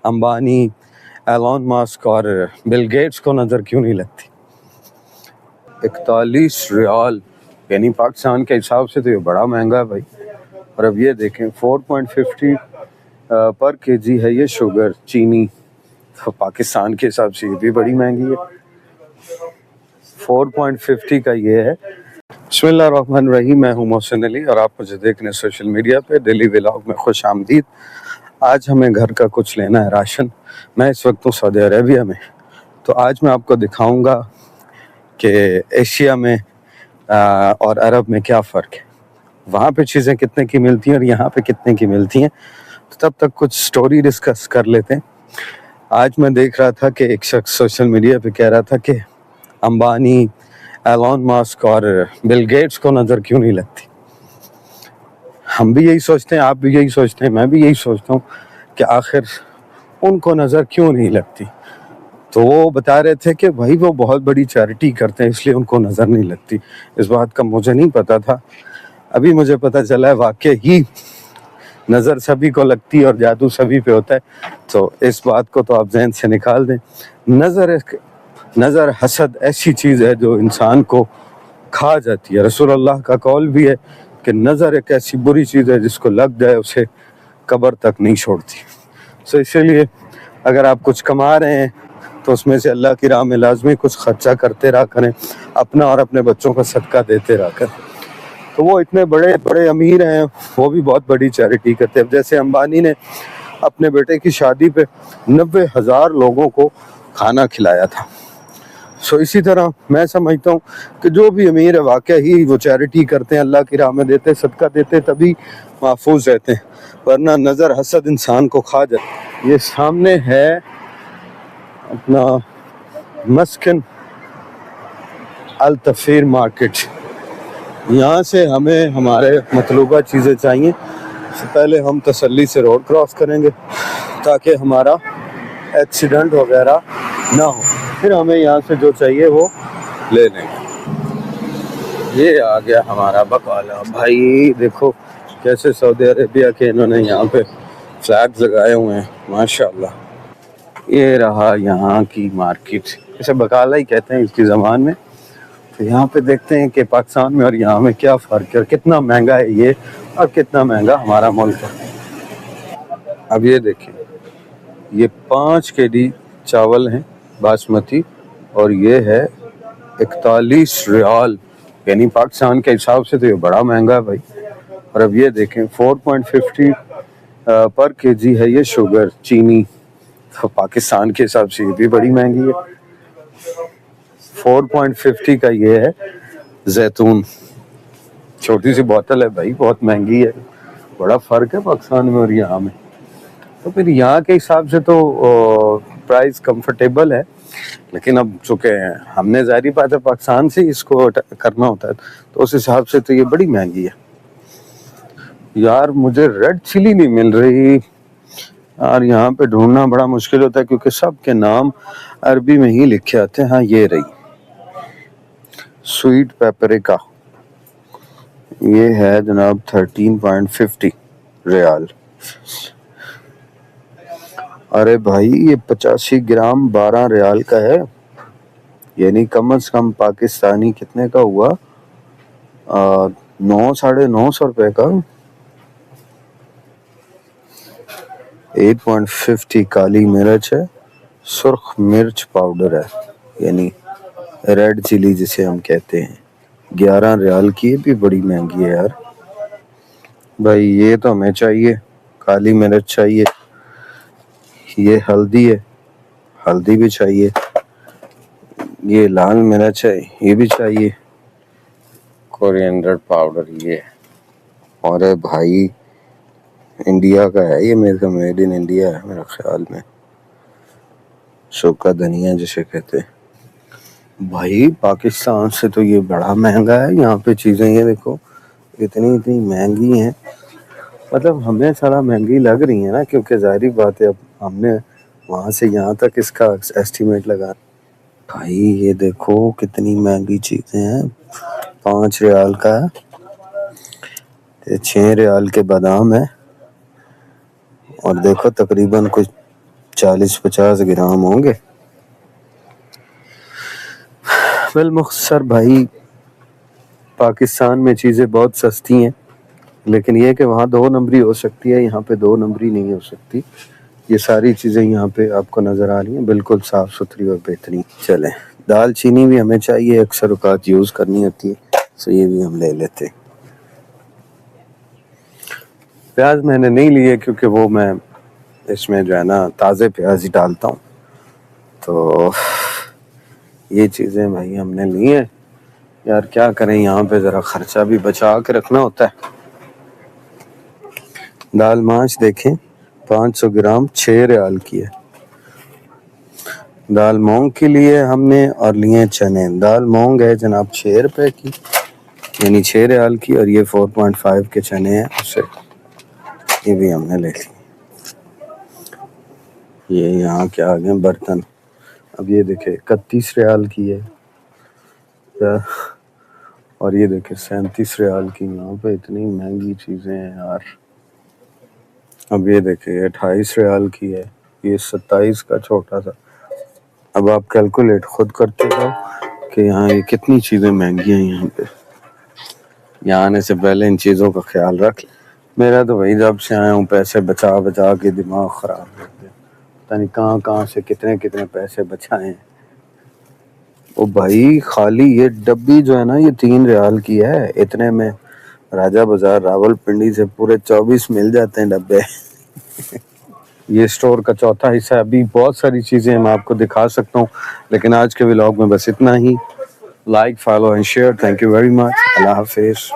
Ambani, Elon Musk और Bill Gates को नज़र क्यों नहीं लगती? 41 रियाल, यानी पाकिस्तान के हिसाब से तो ये बड़ा महंगा है भाई। और अब ये देखें 4.50 पर केजी है ये शुगर, चीनी। तो पाकिस्तान के हिसाब से ये भी बड़ी महंगी है। 4.50 का ये है। बिस्मिल्लाहिर्रहमानिर्रहीम, मैं हूँ मोहसिन अली और आप मुझे देख रहे हैं सोशल मीडिया पे डेली व्लॉग में। खुश आमदीद। आज हमें घर का कुछ लेना है राशन। मैं इस वक्त हूँ सऊदी अरेबिया में। तो आज मैं आपको दिखाऊंगा कि एशिया में और अरब में क्या फ़र्क है, वहाँ पे चीज़ें कितने की मिलती हैं और यहाँ पे कितने की मिलती हैं। तो तब तक कुछ स्टोरी डिस्कस कर लेते हैं। आज मैं देख रहा था कि एक शख्स सोशल मीडिया पे कह रहा था कि अंबानी, एलॉन मस्क और बिल गेट्स को नज़र क्यों नहीं लगती। हम भी यही सोचते हैं, आप भी यही सोचते हैं, मैं भी यही सोचता हूँ कि आखिर उनको नज़र क्यों नहीं लगती। तो वो बता रहे थे कि भाई वो बहुत बड़ी चैरिटी करते हैं इसलिए उनको नज़र नहीं लगती। इस बात का मुझे नहीं पता था, अभी मुझे पता चला है। वाकई ही नज़र सभी को लगती है और जादू सभी पे होता है। तो इस बात को तो आप जहन से निकाल दें। नज़र हसद ऐसी चीज़ है जो इंसान को खा जाती है। रसूलुल्लाह का कौल भी है कि नज़र एक ऐसी बुरी चीज़ है जिसको लग जाए उसे कब्र तक नहीं छोड़ती। सो इसीलिए अगर आप कुछ कमा रहे हैं तो उसमें से अल्लाह की राह में लाजमी कुछ खर्चा करते रहा करें, अपना और अपने बच्चों का सदका देते रहा करें। तो वो इतने बड़े बड़े अमीर हैं, वो भी बहुत बड़ी चैरिटी करते हैं। जैसे अंबानी ने अपने बेटे की शादी पे 90,000 लोगों को खाना खिलाया था। सो इसी तरह मैं समझता हूँ कि जो भी अमीर है वाकई ही वो चैरिटी करते हैं, अल्लाह की राह में देते, सदका देते, तभी महफूज रहते हैं, वरना नज़र हसद इंसान को खा जाए। ये सामने है अपना मस्कन अल तफीर मार्केट। यहाँ से हमें हमारे मतलूबा चीज़ें चाहिए। इससे पहले हम तसल्ली से रोड क्रॉस करेंगे ताकि हमारा एक्सीडेंट वगैरह ना हो, फिर हमें यहाँ से जो चाहिए वो ले लेंगे। ये आ गया हमारा बकाला। भाई देखो कैसे सऊदी अरेबिया के इन्होंने यहाँ पे फ्लैग्स लगाए हुए हैं, माशाल्लाह। ये रहा यहाँ की मार्केट, इसे बकाला ही कहते हैं इसकी ज़बान में। तो यहाँ पे देखते हैं कि पाकिस्तान में और यहाँ में क्या फ़र्क है, कितना महंगा है ये और कितना महंगा हमारा मुल्क है। अब ये देखिए, ये 5 kg चावल हैं बासमती और ये है 41 रियाल, यानी पाकिस्तान के हिसाब से तो ये बड़ा महंगा है भाई। और अब ये देखें 4.50 पर केजी है ये शुगर, चीनी। तो पाकिस्तान के हिसाब से ये भी बड़ी महंगी है। 4.50 का ये है जैतून, छोटी सी बोतल है भाई, बहुत महंगी है। बड़ा फ़र्क है पाकिस्तान में और यहाँ में। तो फिर यहाँ के हिसाब से तो प्राइस कंफर्टेबल है, लेकिन अब चूँकि हमने ज़ाहिर बात है पाकिस्तान से इसको करना होता है तो उस हिसाब से तो ये बड़ी महंगी है। यार मुझे रेड चिली नहीं मिल रही और यहाँ पे ढूंढना बड़ा मुश्किल होता है क्योंकि सब के नाम अरबी में ही लिखे आते हैं। हाँ ये रही स्वीट पेपरिका, ये है जनाब 13.50 रियाल। अरे भाई ये 85 ग्राम 12 रियाल का है, यानी कम से कम पाकिस्तानी कितने का हुआ, 900-950 रुपए का। 8.50 काली मिर्च है, सुर्ख मिर्च पाउडर है, यानी रेड चिली जिसे हम कहते हैं, 11 रियाल की। ये भी बड़ी महंगी है यार भाई। ये तो हमें चाहिए, काली मिर्च चाहिए, ये हल्दी है, हल्दी भी चाहिए, ये लाल मिर्च है, ये भी चाहिए, कोरिएंडर पाउडर ये। और भाई इंडिया का है ये, मेरे का मेड इन इंडिया है मेरा ख्याल में, सूखा धनिया जिसे कहते हैं। भाई पाकिस्तान से तो ये बड़ा महंगा है यहाँ पे चीज़ें। ये देखो इतनी इतनी महंगी हैं, मतलब हमें सारा महंगी लग रही है ना, क्योंकि जाहिर बात है अब हमने वहाँ से यहाँ तक इसका एस्टीमेट लगा। भाई ये देखो कितनी महंगी चीज़ें हैं। 5 रियाल का है, 6 रियाल के बादाम है और देखो तकरीबन कुछ 40-50 گرام ہوں گے. بالمختصر بھائی پاکستان میں چیزیں بہت سستی ہیں، لیکن یہ کہ وہاں 2 نمبری ہو سکتی ہے، یہاں پہ 2 نمبری نہیں ہو سکتی. یہ ساری چیزیں یہاں پہ آپ کو نظر آ رہی ہیں بالکل صاف ستھری اور بہترین. چلیں دال چینی بھی ہمیں چاہیے، اکثر اوقات یوز کرنی ہوتی ہے، تو یہ بھی ہم لے لیتے. پیاز میں نے نہیں لیے کیونکہ وہ میں اس میں جو ہے نا تازے پیاز ہی ڈالتا ہوں. تو یہ چیزیں بھائی ہم نے لی ہیں یار، کیا کریں یہاں پہ ذرا خرچہ بھی بچا کے رکھنا ہوتا ہے. دال ماش دیکھیں 500 گرام 6 ریال کی ہے. دال مونگ کے لیے ہم نے اور لیے چنے. دال مونگ ہے جناب 6 روپے کی، یعنی 6 ریال کی، اور یہ 4.5 کے چنے ہیں اسے یہ بھی ہم نے لے لی. یہ یہاں کے آگے برتن اب یہ دیکھیں 31 ریال کی ہے، اور یہ دیکھیں 37 ریال کی. یہاں پہ اتنی مہنگی چیزیں ہیں یار. اب یہ دیکھیں 28 ریال کی ہے، یہ 27 کا چھوٹا سا. اب آپ کیلکولیٹ خود کرتے ہو کہ یہاں یہ کتنی چیزیں مہنگی ہیں. یہاں پہ یہاں آنے سے پہلے ان چیزوں کا خیال رکھ. میرا تو بھائی جب سے آیا ہوں پیسے بچا بچا کے دماغ خراب ہو گیا، پتہ نہیں کہاں سے کتنے پیسے بچائے ہیں. او بھائی خالی یہ ڈبی جو ہے نا یہ 3 ریال کی ہے، اتنے میں راجہ بازار راول پنڈی سے پورے 24 مل جاتے ہیں ڈبے. یہ اسٹور کا چوتھا حصہ. ابھی بہت ساری چیزیں میں آپ کو دکھا سکتا ہوں، لیکن آج کے ولاگ میں بس اتنا ہی. Like, follow and share. Thank you very much. اللہ حافظ.